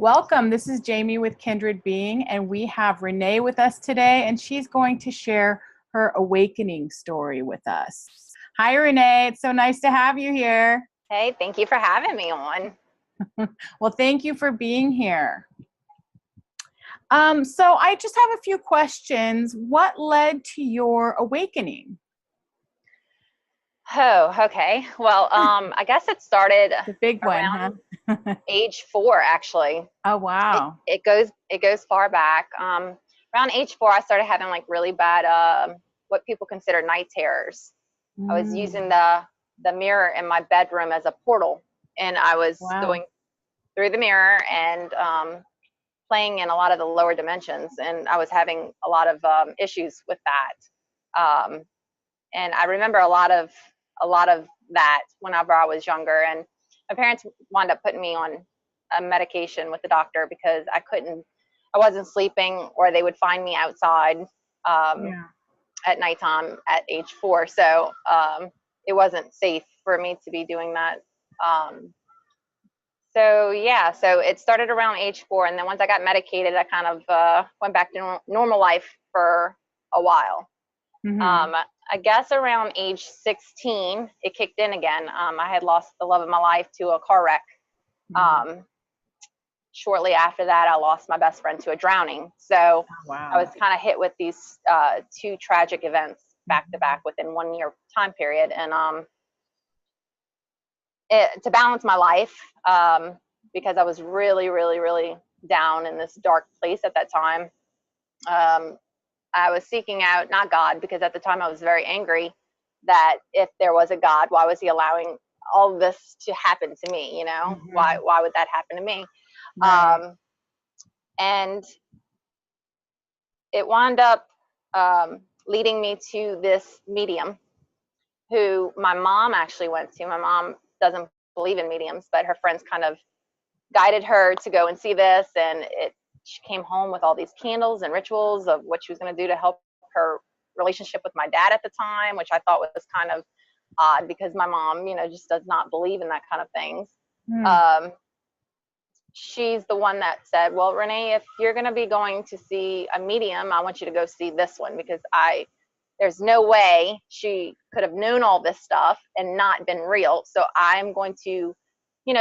Welcome. This is Jaime with Kindred Being, and we have Renee with us today, and she's going to share her awakening story with us. Hi, Renee. It's so nice to have you here. Hey, thank you for having me on. Well, thank you for being here. So I just have a few questions. What led to your awakening? Oh, okay. Well, I guess it started The big one, around huh? age 4, actually. Oh, wow. It goes far back. Around age 4, I started having like really bad, what people consider night terrors. I was using the mirror in my bedroom as a portal, and I was Wow. going through the mirror and playing in a lot of the lower dimensions, and I was having a lot of issues with that. And I remember a lot of that whenever I was younger. And my parents wound up putting me on a medication with the doctor because I wasn't sleeping, or they would find me outside Yeah. at nighttime at age 4. So it wasn't safe for me to be doing that. So yeah, so it started around age 4, and then once I got medicated, I kind of went back to normal life for a while. Mm-hmm. I guess around age 16, it kicked in again. I had lost the love of my life to a car wreck. Um, Shortly after that, I lost my best friend to a drowning. So I was Wow. kind of hit with these two tragic events back to back within 1 year time period. And to balance my life, because I was really, really, really down in this dark place at that time, I was seeking out, not God, because at the time I was very angry that if there was a God, why was he allowing all this to happen to me? Mm-hmm. Why would that happen to me? Right. And it wound up leading me to this medium who my mom actually went to. My mom doesn't believe in mediums, but her friends kind of guided her to go and see this, and she came home with all these candles and rituals of what she was going to do to help her relationship with my dad at the time, which I thought was kind of odd because my mom, just does not believe in that kind of things. Mm. Um, she's the one that said, well, Renee, if you're going to be going to see a medium, I want you to go see this one, because there's no way she could have known all this stuff and not been real. So I'm going to,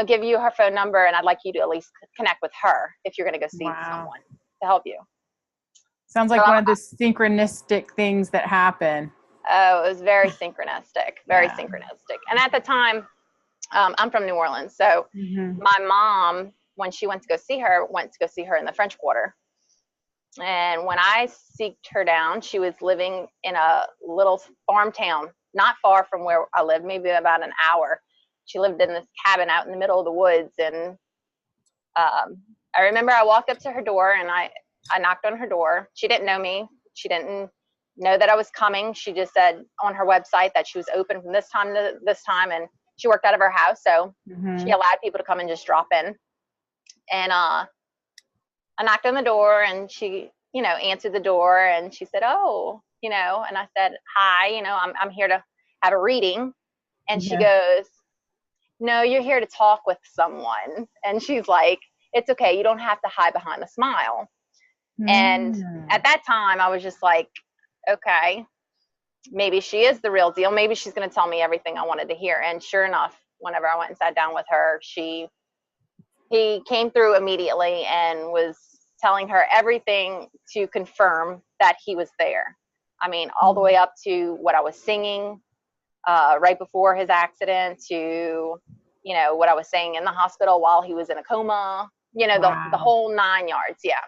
give you her phone number, and I'd like you to at least connect with her if you're going to go see Wow. someone to help you. Sounds So like one of the synchronistic things that happen. it was very synchronistic, very Yeah. synchronistic. And at the time, I'm from New Orleans. So Mm-hmm. my mom, when she went to go see her, in the French Quarter. And when I seeked her down, she was living in a little farm town, not far from where I lived, maybe about an hour. She lived in this cabin out in the middle of the woods. And I remember I walked up to her door, and I knocked on her door. She didn't know me. She didn't know that I was coming. She just said on her website that she was open from this time to this time, and she worked out of her house. So Mm-hmm. she allowed people to come and just drop in. And I knocked on the door, and she, answered the door, and she said, oh, and I said, hi, I'm here to have a reading. And she Yeah. goes, no, you're here to talk with someone. And she's like, it's okay. You don't have to hide behind a smile. And Mm. at that time, I was just like, okay, maybe she is the real deal. Maybe she's going to tell me everything I wanted to hear. And sure enough, whenever I went and sat down with her, he came through immediately and was telling her everything to confirm that he was there. I mean, all the way up to what I was singing right before his accident, to, what I was saying in the hospital while he was in a coma, the Wow. whole 9 yards. Yeah.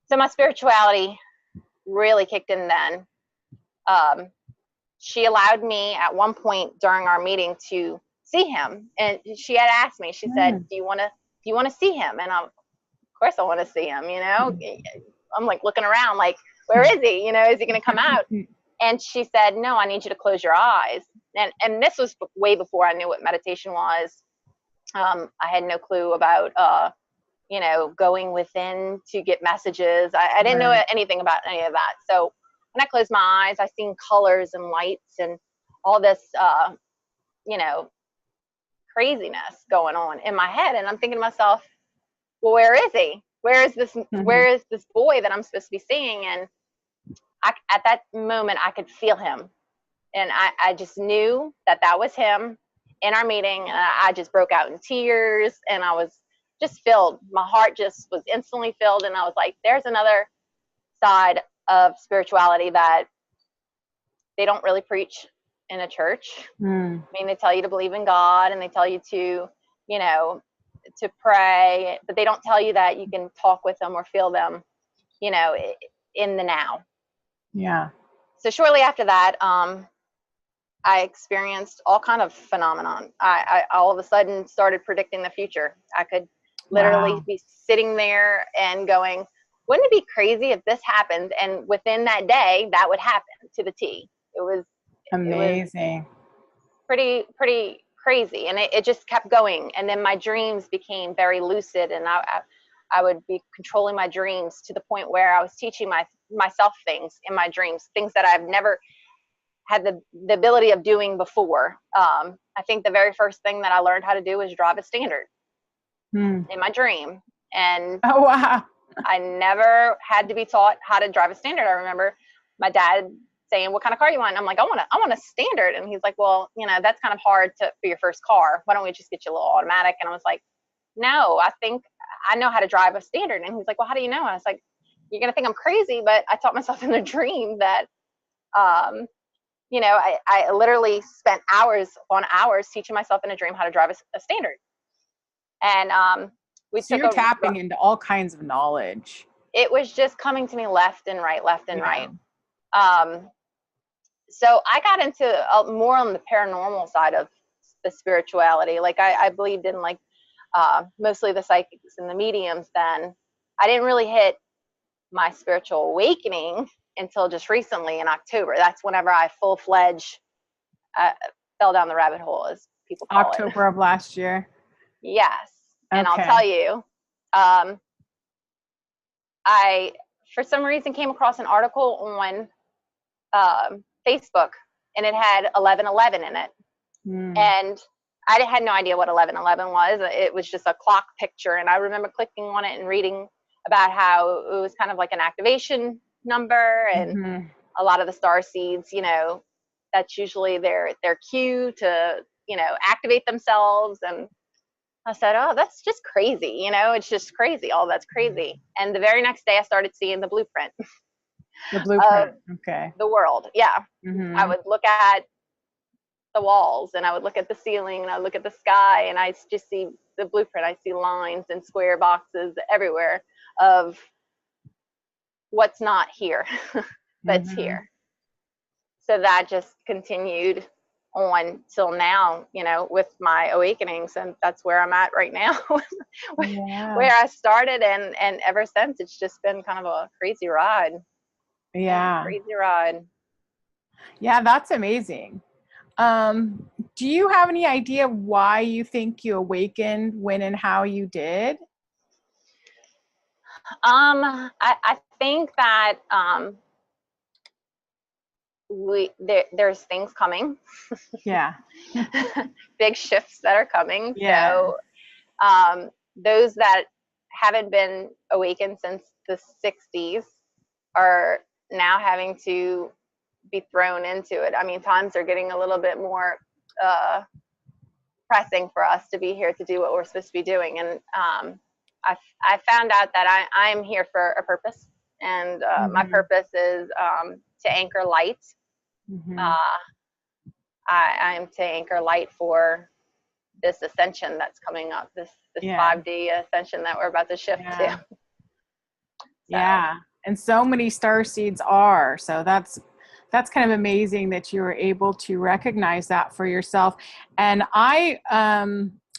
So my spirituality really kicked in then. She allowed me at one point during our meeting to see him. And she had asked me, she said, Mm. do you want to see him? And of course I want to see him, I'm like looking around like, where is he? Is he going to come out? And she said, no, I need you to close your eyes. And this was way before I knew what meditation was. I had no clue about, going within to get messages. I didn't know Right. anything about any of that. So when I closed my eyes, I seen colors and lights and all this, craziness going on in my head. And I'm thinking to myself, well, where is he? Where is this boy that I'm supposed to be seeing? And at that moment, I could feel him. And I just knew that was him in our meeting. And I just broke out in tears, and I was just filled. My heart just was instantly filled. And I was like, there's another side of spirituality that they don't really preach in a church. I mean, they tell you to believe in God, and they tell you to, you know, to pray, but they don't tell you that you can talk with them or feel them, you know, in the now. Yeah. So shortly after that, I experienced all kind of phenomenon. I all of a sudden started predicting the future. I could literally be sitting there and going, wouldn't it be crazy if this happened? And within that day, that would happen to the T. It was amazing. It was pretty crazy. And it just kept going. And then my dreams became very lucid, and I would be controlling my dreams to the point where I was teaching myself things in my dreams, things that I've never had the ability of doing before. I think the very first thing that I learned how to do was drive a standard in my dream. And oh, wow. I never had to be taught how to drive a standard. I remember my dad saying, what kind of car you want? And I'm like, I want a standard. And he's like, well, you know, that's kind of hard for your first car. Why don't we just get you a little automatic? And I was like, no, I think I know how to drive a standard. And he's like, well, how do you know? And I was like, you're going to think I'm crazy, but I taught myself in a dream that, you know, I literally spent hours on hours teaching myself in a dream how to drive a standard. And so you're tapping into all kinds of knowledge. It was just coming to me left and right. So I got into more on the paranormal side of the spirituality. Like I believed in like mostly the psychics and the mediums then. I didn't really hit my spiritual awakening until just recently in October. That's whenever I full-fledged fell down the rabbit hole, as people call it. October of last year. Yes. Okay. And I'll tell you, I, for some reason, came across an article on Facebook, and it had 1111 in it. And I had no idea what 1111 was. It was just a clock picture. And I remember clicking on it and reading about how it was kind of like an activation number, and a lot of the star seeds, you know, that's usually their cue to, you know, activate themselves. And I said, oh, that's just crazy. You know, it's just crazy. All that's crazy. And the very next day I started seeing the blueprint. The blueprint. Okay. The world. Yeah. I would look at the walls, and I would look at the ceiling, and I would look at the sky, and I just see the blueprint. I see lines and square boxes everywhere of what's not here, but it's here. So that just continued on till now, you know, with my awakenings, and that's where I'm at right now. Where I started, and ever since, it's just been kind of a crazy ride. Crazy ride. Yeah, that's amazing. Do you have any idea why you think you awakened, when and how you did? I think that there's things coming. Yeah. Big shifts that are coming. Yeah. So those that haven't been awakened since the 60s are now having to be thrown into it. I mean, times are getting a little bit more pressing for us to be here to do what we're supposed to be doing. And I found out that I'm here for a purpose, and my purpose is to anchor light. I'm to anchor light for this ascension that's coming up, this 5D ascension that we're about to shift to. Yeah, and so many star seeds are. So that's kind of amazing that you were able to recognize that for yourself. And I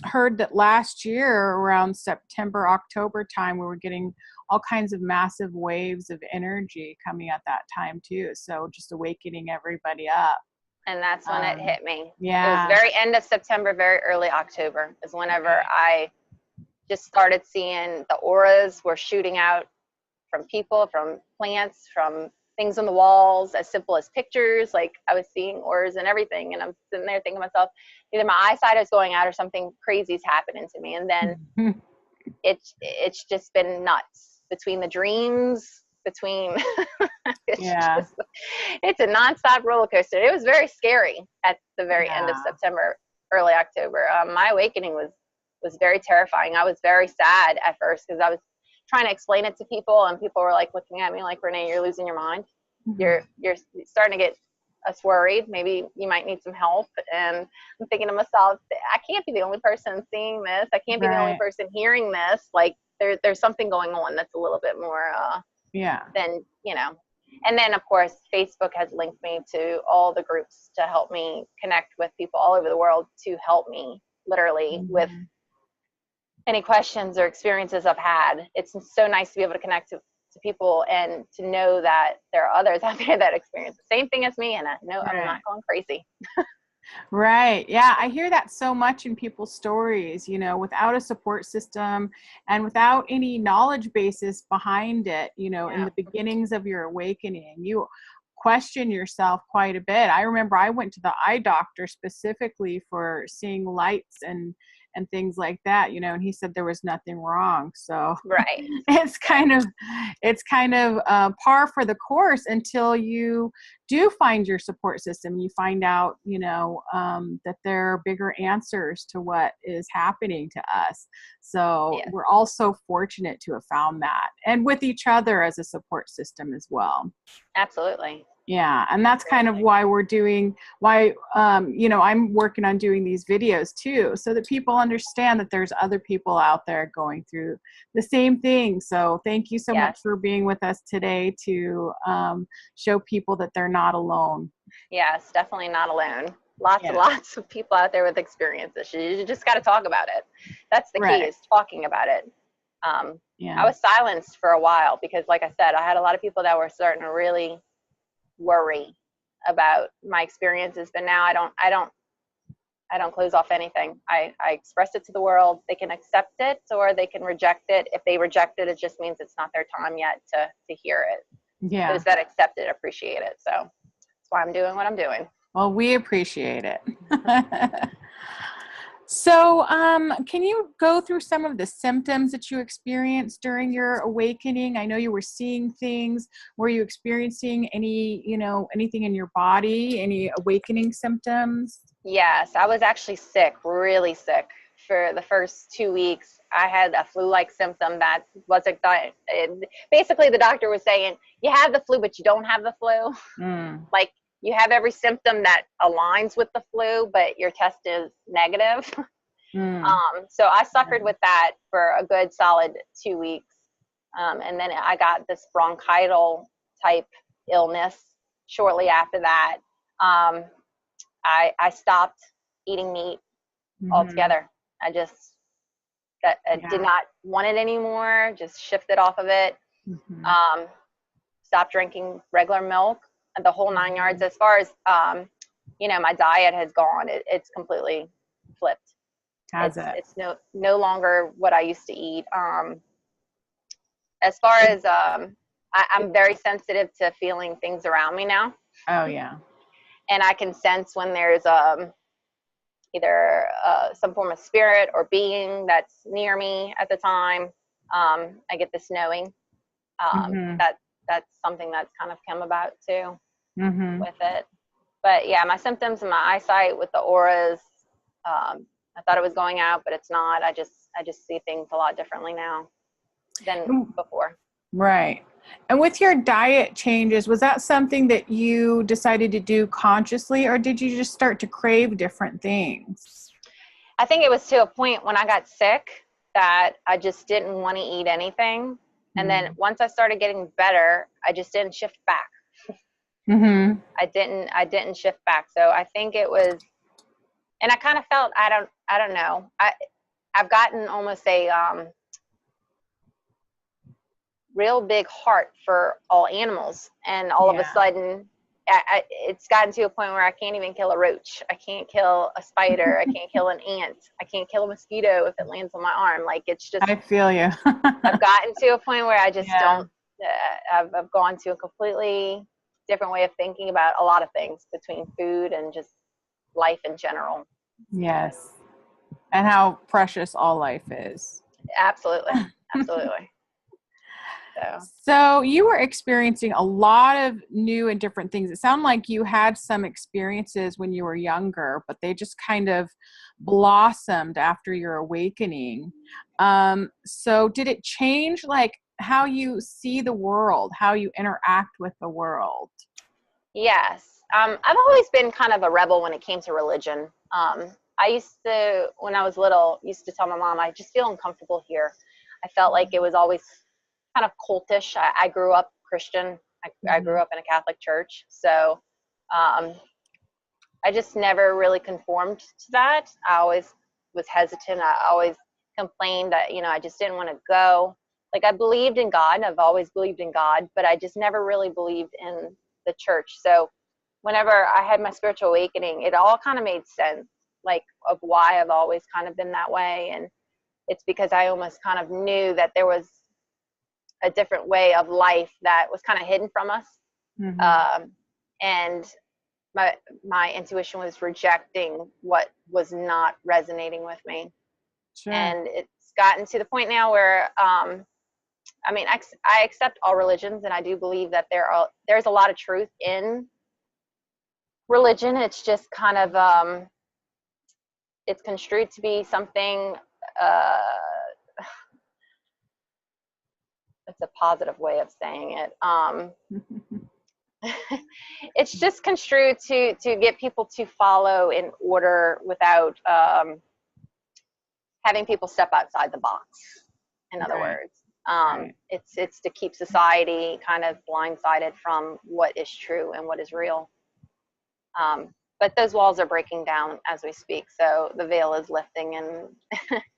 heard that last year around September, October time, we were getting all kinds of massive waves of energy coming at that time too. So just awakening everybody up. And that's when it hit me. Yeah. It was very end of September, very early October is whenever I just started seeing the auras were shooting out from people, from plants, from things on the walls, as simple as pictures. Like I was seeing auras and everything, and I'm sitting there thinking to myself, either my eyesight is going out or something crazy is happening to me. And then it's just been nuts between the dreams, between Yeah. it's a nonstop roller coaster. It was very scary at the very end of Yeah. September, early October. My awakening was very terrifying. I was very sad at first because I was trying to explain it to people, and people were like looking at me like, Renee, you're losing your mind. Mhm. You're starting to get us worried. Maybe you might need some help. And I'm thinking to myself, I can't be the only person seeing this. I can't be the only Right. person hearing this. Like there's something going on that's a little bit more Yeah. than, and then of course Facebook has linked me to all the groups to help me connect with people all over the world to help me literally with Mhm. any questions or experiences I've had. It's so nice to be able to connect to people and to know that there are others out there that experience the same thing as me, and I know I'm not Right. going crazy. Right. Yeah. I hear that so much in people's stories, without a support system and without any knowledge basis behind it, in Yeah. the beginnings of your awakening, you question yourself quite a bit. I remember I went to the eye doctor specifically for seeing lights and things like that, and he said there was nothing wrong. So Right. it's kind of par for the course until you do find your support system. You find out that there are bigger answers to what is happening to us. So Yes. we're all so fortunate to have found that, and with each other as a support system as well. Absolutely. Yeah. And that's kind of why I'm working on doing these videos too, so that people understand that there's other people out there going through the same thing. So thank you so much Yes. for being with us today to show people that they're not alone. Yes, definitely not alone. Lots and Yeah. lots of people out there with experiences. You just got to talk about it. That's the key, Right. is talking about it. I Yeah. was silenced for a while because, like I said, I had a lot of people that were starting to really worry about my experiences, but now I don't close off anything. I express it to the world. They can accept it or they can reject it. If they reject it, it just means it's not their time yet to hear it. Yeah. Those that accept it appreciate it. So that's why I'm doing what I'm doing. Well, we appreciate it. So, can you go through some of the symptoms that you experienced during your awakening? I know you were seeing things. Were you experiencing anything in your body, any awakening symptoms? Yes, I was actually sick, really sick for the first 2 weeks. I had a flu-like symptom that wasn't, basically the doctor was saying, you have the flu, but you don't have the flu. Mm. Like, you have every symptom that aligns with the flu, but your test is negative. Mm. So I suffered with that for a good solid 2 weeks. And then I got this bronchital type illness shortly after that. I stopped eating meat altogether. I just did not want it anymore, just shifted off of it. Stopped drinking regular milk, and the whole 9 yards. As far as my diet has gone, it's completely flipped. It's no longer what I used to eat. As far as I'm very sensitive to feeling things around me now. Oh yeah. And I can sense when there's either some form of spirit or being that's near me at the time. I get this knowing. That's something that's kind of come about too with it. But yeah, my symptoms and my eyesight with the auras, I thought it was going out, but it's not. I just see things a lot differently now than before. Right. And with your diet changes, was that something that you decided to do consciously, or did you just start to crave different things? I think it was to a point when I got sick that I just didn't want to eat anything. And then once I started getting better, I just didn't shift back. I didn't shift back. So I think it was, and I kind of felt, I don't know. I've gotten almost a real big heart for all animals, and all of a sudden it's gotten to a point where I can't even kill a roach. I can't kill a spider. I can't kill an ant. I can't kill a mosquito if it lands on my arm. Like, it's just, I feel you. I've gotten to a point where I just don't, I've gone to a completely different way of thinking about a lot of things between food and just life in general. Yes. And how precious all life is. Absolutely. Absolutely. So you were experiencing a lot of new and different things. It sounded like you had some experiences when you were younger, but they just kind of blossomed after your awakening. So did it change like how you see the world, how you interact with the world? Yes. I've always been kind of a rebel when it came to religion. I used to, when I was little, used to tell my mom, I just feel uncomfortable here. I felt like it was always kind of cultish. I grew up Christian. I grew up in a Catholic church. So I just never really conformed to that. I always was hesitant. I always complained that, I just didn't want to go. Like, I believed in God. I've always believed in God, but I just never really believed in the church. So whenever I had my spiritual awakening, it all kind of made sense, like, of why I've always kind of been that way. And it's because I almost kind of knew that there was a different way of life that was kind of hidden from us. And my intuition was rejecting what was not resonating with me. Sure. And it's gotten to the point now where, I accept all religions, and I do believe that there's a lot of truth in religion. It's just kind of, it's construed to be something, it's a positive way of saying it. It's just construed to get people to follow in order without having people step outside the box. In other words, it's to keep society kind of blindsided from what is true and what is real. But those walls are breaking down as we speak, so the veil is lifting, and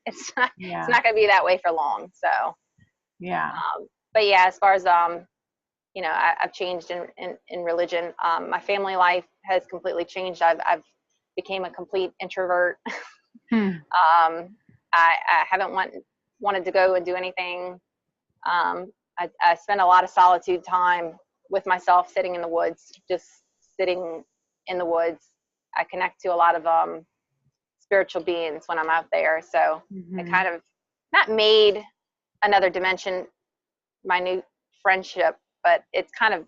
it's not going to be that way for long. So but yeah, as far as I've changed in religion. My family life has completely changed. I've became a complete introvert. I haven't wanted to go and do anything. I spend a lot of solitude time with myself, sitting in the woods, just sitting in the woods. I connect to a lot of spiritual beings when I'm out there. So I kind of not made another dimension my new friendship, but it's kind of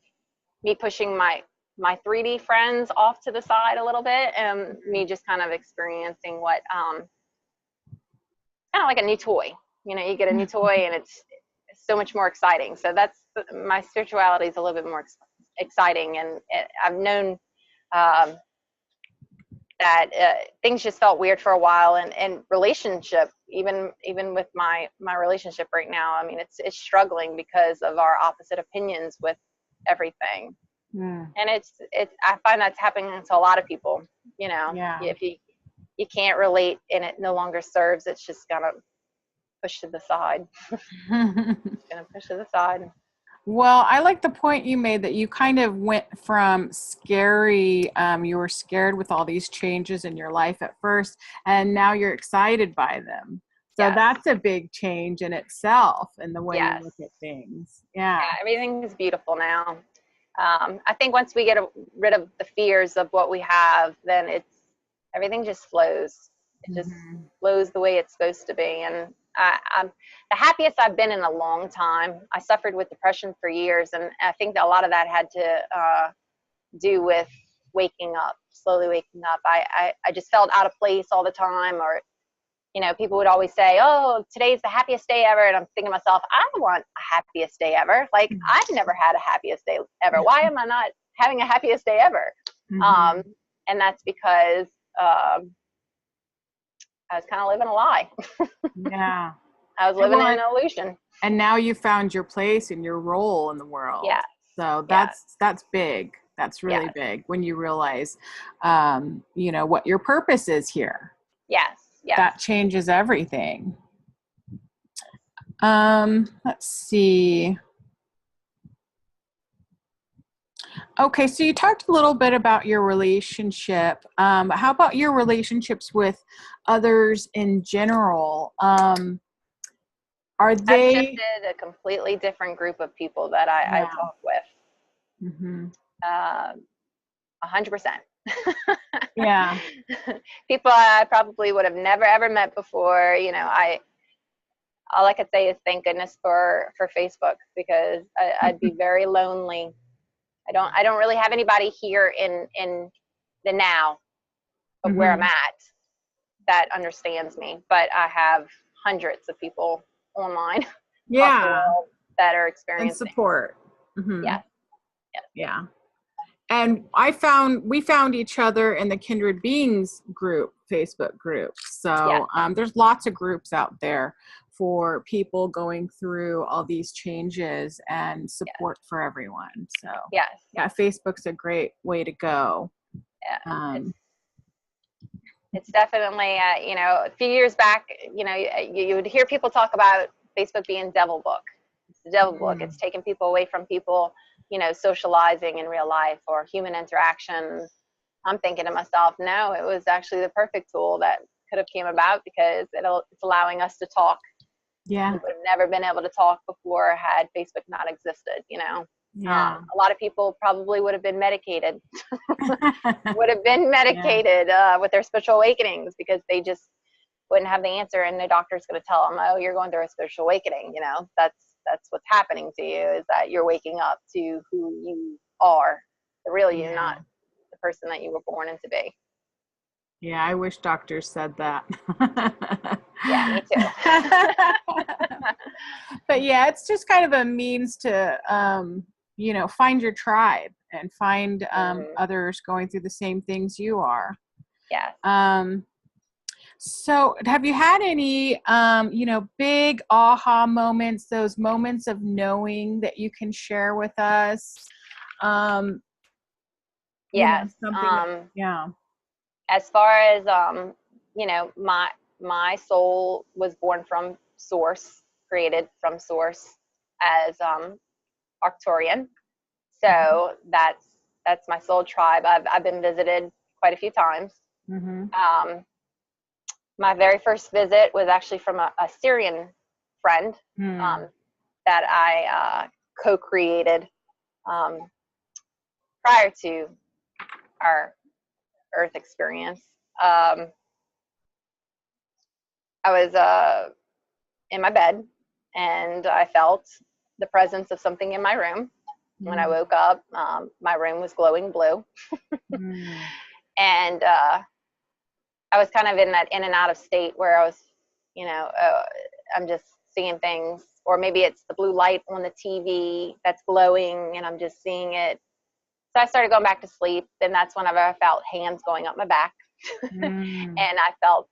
me pushing my 3D friends off to the side a little bit, and me just kind of experiencing what kind of like a new toy. You get a new toy, and it's so much more exciting. So that's my spirituality is a little bit more exciting, and I've known that things just felt weird for a while, and relationship, even with my relationship right now, I mean, it's struggling because of our opposite opinions with everything. And it's I find that's happening to a lot of people. If you can't relate and it no longer serves, it's just gonna push to the side. It's gonna push to the side. Well, I like the point you made that you kind of went from scary, you were scared with all these changes in your life at first, and now you're excited by them. So that's a big change in itself in the way you look at things. Yeah, everything is beautiful now. I think once we get rid of the fears of what we have, then everything just flows. It just flows the way it's supposed to be. And I'm the happiest I've been in a long time. I suffered with depression for years, and I think that a lot of that had to do with slowly waking up. I just felt out of place all the time, or people would always say, "Oh, today's the happiest day ever," and I'm thinking to myself, I don't want a happiest day ever. Like, I've never had a happiest day ever. Why am I not having a happiest day ever? And that's because I was kind of living a lie. Yeah. I was living in an illusion. And now you found your place and your role in the world. Yeah. So that's big. That's really big when you realize, what your purpose is here. Yes. That changes everything. Let's see. Okay, so you talked a little bit about your relationship. How about your relationships with others in general? Are they? I've shifted a completely different group of people that I talk with. 100%. Yeah. People I probably would have never ever met before. all I could say is thank goodness for Facebook, because I'd be very lonely. I don't really have anybody here in the now of where I'm at that understands me, but I have hundreds of people online across the world that are experiencing and support. Yes. Yeah. And we found each other in the Kindred Beings group, Facebook group. So there's lots of groups out there for people going through all these changes and support for everyone. So yeah, Facebook's a great way to go. Yeah. It's definitely, a few years back, you would hear people talk about Facebook being devil book. It's the devil book. It's taking people away from people, socializing in real life or human interaction. I'm thinking to myself, no, it was actually the perfect tool that could have came about, because it's allowing us to talk. Yeah. We would have never been able to talk before had Facebook not existed, Yeah. A lot of people probably would have been medicated, with their spiritual awakenings, because they just wouldn't have the answer, and the doctor's going to tell them, oh, you're going through a spiritual awakening. That's what's happening to you, is that you're waking up to who you are, the real you, not the person that you were born into be. Yeah, I wish doctors said that. Yeah, me too. But yeah, it's just kind of a means to, find your tribe and find others going through the same things you are. Yeah. So have you had any, big aha moments, those moments of knowing that you can share with us? Yes. As far as, my soul was born from source, created from source as Arcturian. So that's my soul tribe. I've been visited quite a few times. My very first visit was actually from a Syrian friend that I co-created prior to our Earth experience. I was in my bed, and I felt the presence of something in my room. When I woke up, my room was glowing blue. And I was kind of in that in and out of state where I was, I'm just seeing things, or maybe it's the blue light on the TV that's glowing and I'm just seeing it. So I started going back to sleep, and that's whenever I felt hands going up my back. And I felt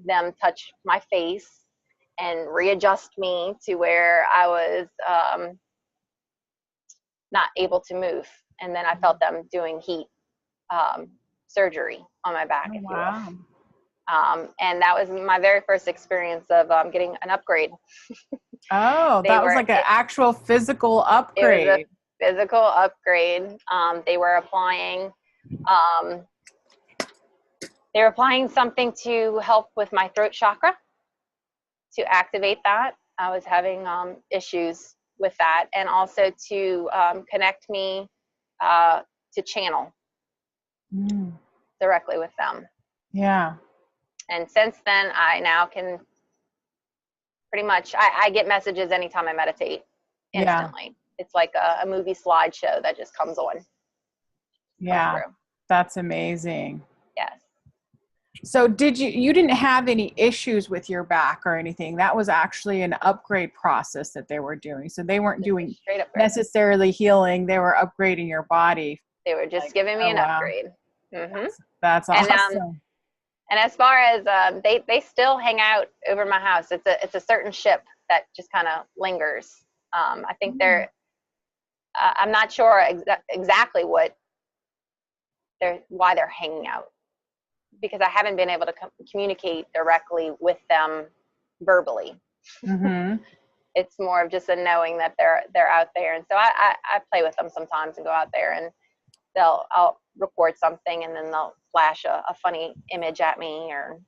them touch my face and readjust me to where I was not able to move. And then I felt them doing heat surgery on my back, if you will. And that was my very first experience of getting an upgrade. Oh, that was like an actual physical upgrade. It was a physical upgrade. They were applying something to help with my throat chakra, to activate that. I was having issues with that, and also to connect me to channel directly with them. Yeah. And since then, I now can pretty much, I get messages anytime I meditate instantly. Yeah. It's like a movie slideshow that just comes on. Yeah, that's amazing. Yes. So you didn't have any issues with your back or anything? That was actually an upgrade process that they were doing. So they weren't doing necessarily healing. They were upgrading your body. They were just giving me an upgrade. Mm-hmm. That's awesome. And as far as they still hang out over my house. It's a certain ship that just kind of lingers. I think I'm not sure exactly why they're hanging out, because I haven't been able to communicate directly with them verbally. Mm-hmm. It's more of just a knowing that they're out there. And so I play with them sometimes and go out there, and I'll record something, and then they'll flash a funny image at me, or,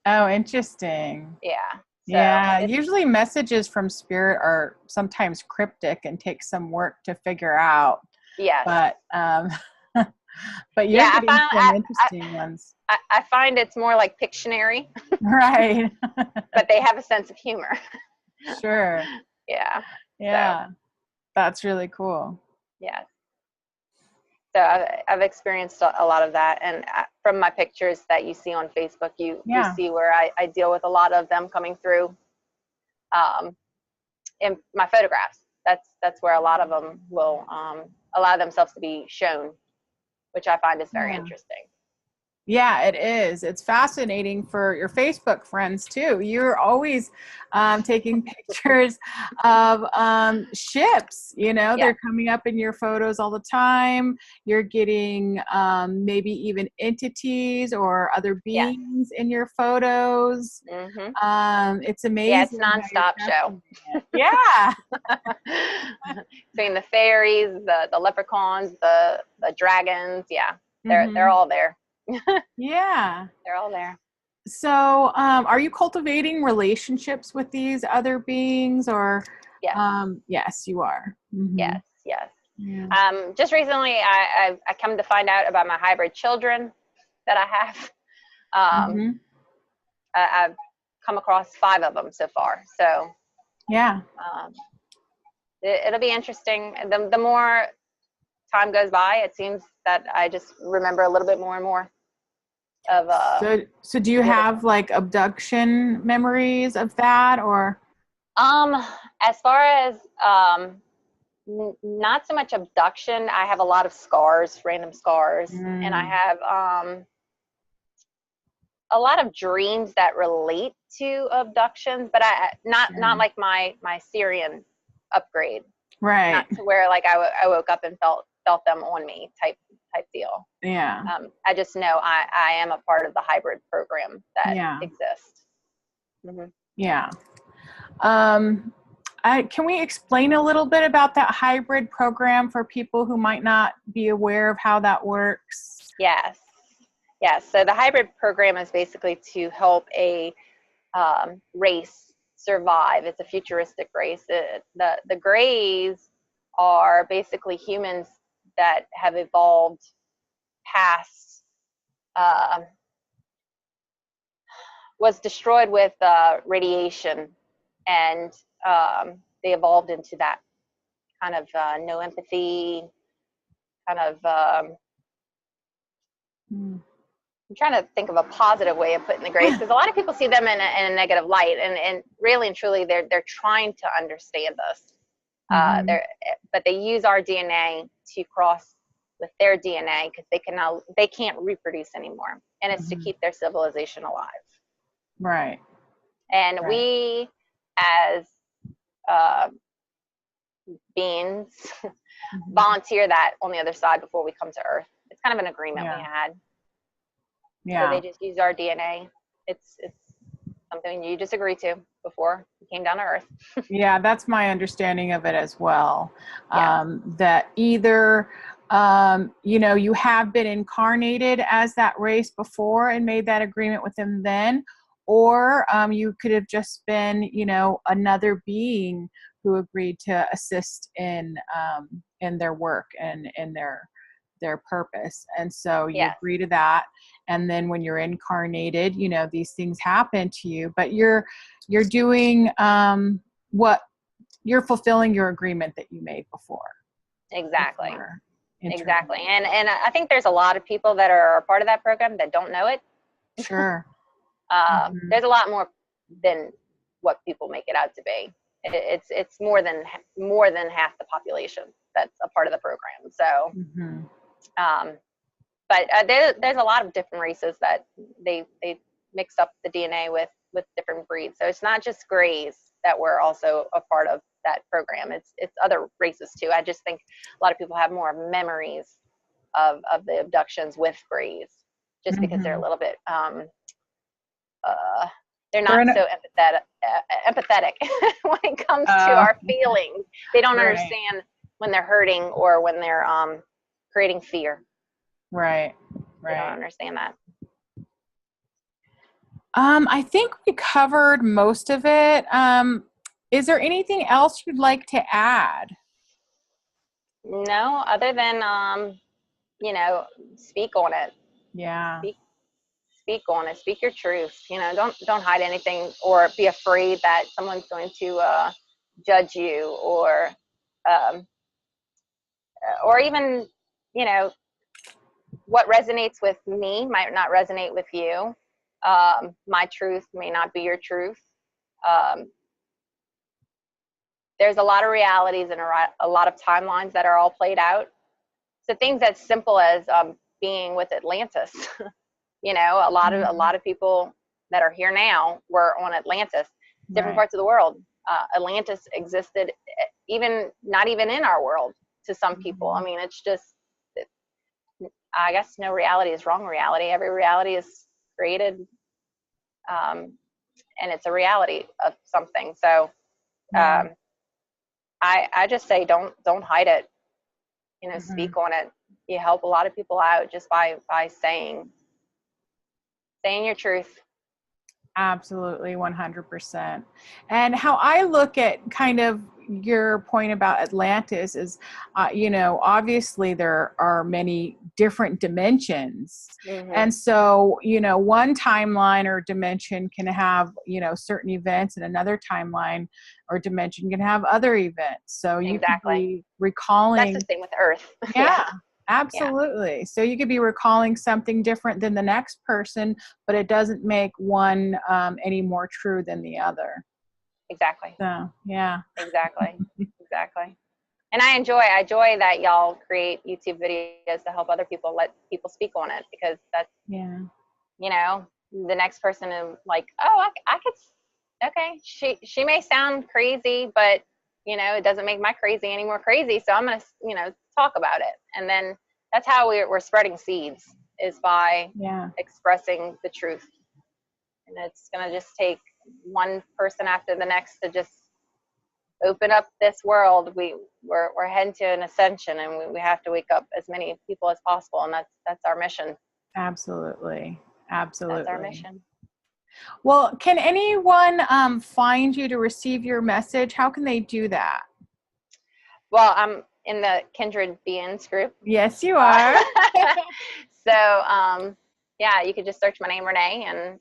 Oh, interesting. Yeah. So yeah. Usually messages from spirit are sometimes cryptic and take some work to figure out. Yes. But you're getting some interesting ones. I find it's more like Pictionary. Right. But they have a sense of humor. Sure. Yeah. Yeah. So, That's really cool. yeah. So I've experienced a lot of that, and from my pictures that you see on Facebook, you see where I deal with a lot of them coming through in my photographs. That's where a lot of them will allow themselves to be shown, which I find is very interesting. Yeah, it is. It's fascinating for your Facebook friends too. You're always taking pictures of ships, they're coming up in your photos all the time. You're getting maybe even entities or other beings in your photos. It's amazing. Yeah, it's nonstop show. Yeah. Between the fairies, the leprechauns, the dragons, they're all there. Yeah. They're all there. So, are you cultivating relationships with these other beings, or? Yes. Yes, you are. Yes. Yeah. Just recently, I come to find out about my hybrid children that I have. I've come across 5 of them so far. So, yeah. It'll be interesting. The more time goes by, it seems that I just remember a little bit more and more of so do you have like abduction memories of that, or as far as not so much abduction. I have a lot of scars, random scars, and I have a lot of dreams that relate to abductions, but not like my Syrian upgrade, right? Not to where like I woke up and felt them on me type deal. Yeah. I just know I am a part of the hybrid program that exists. Yeah. Can we explain a little bit about that hybrid program for people who might not be aware of how that works? Yes. So the hybrid program is basically to help a race survive. It's a futuristic race. The Greys are basically humans that have evolved past, was destroyed with radiation, and they evolved into that kind of no empathy, kind of I'm trying to think of a positive way of putting the Greys, because a lot of people see them in a negative light, and really and truly they're trying to understand us. But they use our DNA to cross with their DNA because they can't reproduce anymore, and it's to keep their civilization alive. Right. And we, as beings, volunteer that on the other side before we come to Earth. It's kind of an agreement we had. Yeah. So they just use our DNA. It's something you just agreed to before you came down to Earth. Yeah, that's my understanding of it as well. That either, you have been incarnated as that race before and made that agreement with them then, or you could have just been, another being who agreed to assist in their work and in their purpose. And so you agree to that. And then when you're incarnated, these things happen to you, but you're doing what you're fulfilling your agreement that you made before. Exactly. Exactly. And I think there's a lot of people that are a part of that program that don't know it. Sure. There's a lot more than what people make it out to be. It's more than half the population that's a part of the program. So, but there's a lot of different races that they mix up the DNA with different breeds. So it's not just Greys that were also a part of that program. It's other races too. I just think a lot of people have more memories of the abductions with Greys, just because they're a little bit they're not so empathetic when it comes to our feelings. They don't understand when they're hurting or when they're creating fear. Right. They don't understand that. I think we covered most of it. Is there anything else you'd like to add? No, other than speak on it. Yeah. speak on it. Speak your truth. You know, don't hide anything or be afraid that someone's going to judge you um, or even, you know, what resonates with me might not resonate with you. My truth may not be your truth. There's a lot of realities and a lot of timelines that are all played out. So things as simple as being with Atlantis. You know, a lot of people that are here now were on Atlantis, different parts of the world. Atlantis existed, not even in our world to some people. I mean, it's just, I guess no reality is wrong reality. Every reality is created, and it's a reality of something. So I just say don't hide it. You know, speak on it. You help a lot of people out just by saying your truth. Absolutely, 100%. And how I look at kind of your point about Atlantis is, you know, obviously there are many different dimensions. And so, you know, one timeline or dimension can have, you know, certain events, and another timeline or dimension can have other events. So you could be recalling. That's the same with Earth. Yeah. Absolutely. Yeah. So you could be recalling something different than the next person, but it doesn't make one any more true than the other. Exactly. So, yeah. Exactly. Exactly. And I enjoy that y'all create YouTube videos to help other people, let people speak on it, because that's, you know, the next person is like, oh, I could, okay, she may sound crazy, but, you know, it doesn't make my crazy any more crazy. So I'm going to, you know, talk about it. And then that's how we're spreading seeds, is by expressing the truth. And it's going to just take one person after the next to just open up this world. We're heading to an ascension, and we have to wake up as many people as possible. And that's our mission. Absolutely. Absolutely. That's our mission. Well, can anyone find you to receive your message? How can they do that? Well, I'm in the Kindred Beings group. Yes, you are. So, yeah, you could just search my name, Renee, and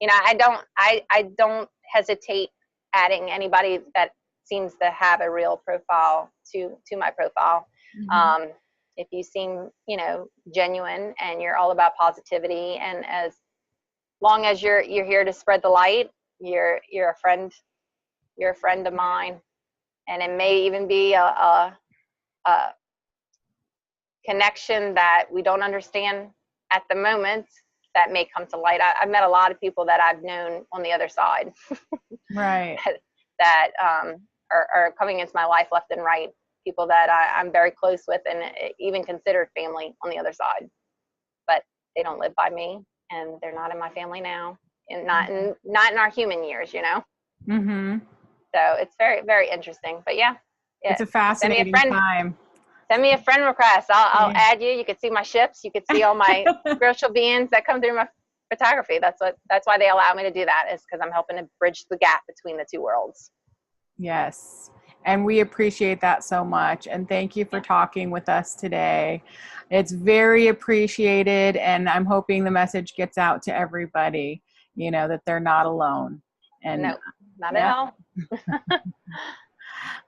you know, I don't hesitate adding anybody that seems to have a real profile to my profile. If you seem, you know, genuine and you're all about positivity, and as long as you're here to spread the light, you're a friend. You're a friend of mine. And it may even be a connection that we don't understand at the moment that may come to light. I've met a lot of people that I've known on the other side. Right. that are coming into my life left and right. People that I'm very close with, and even considered family on the other side. But they don't live by me, and they're not in my family now, and not in our human years, you know. So it's very, very interesting. But yeah, it's a fascinating time. Send me a friend request. I'll add you. You can see my ships. You can see all my spiritual beings that come through my photography. That's why they allow me to do that, is because I'm helping to bridge the gap between the two worlds. Yes. And we appreciate that so much. And thank you for talking with us today. It's very appreciated. And I'm hoping the message gets out to everybody, you know, that they're not alone. And no, not at all.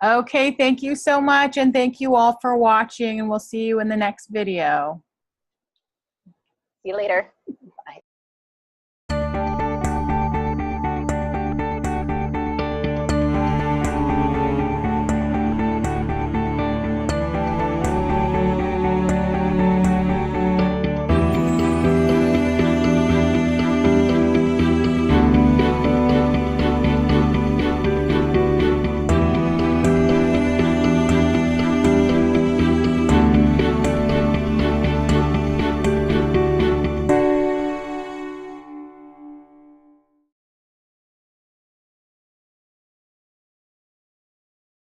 Okay. Thank you so much. And thank you all for watching, and we'll see you in the next video. See you later.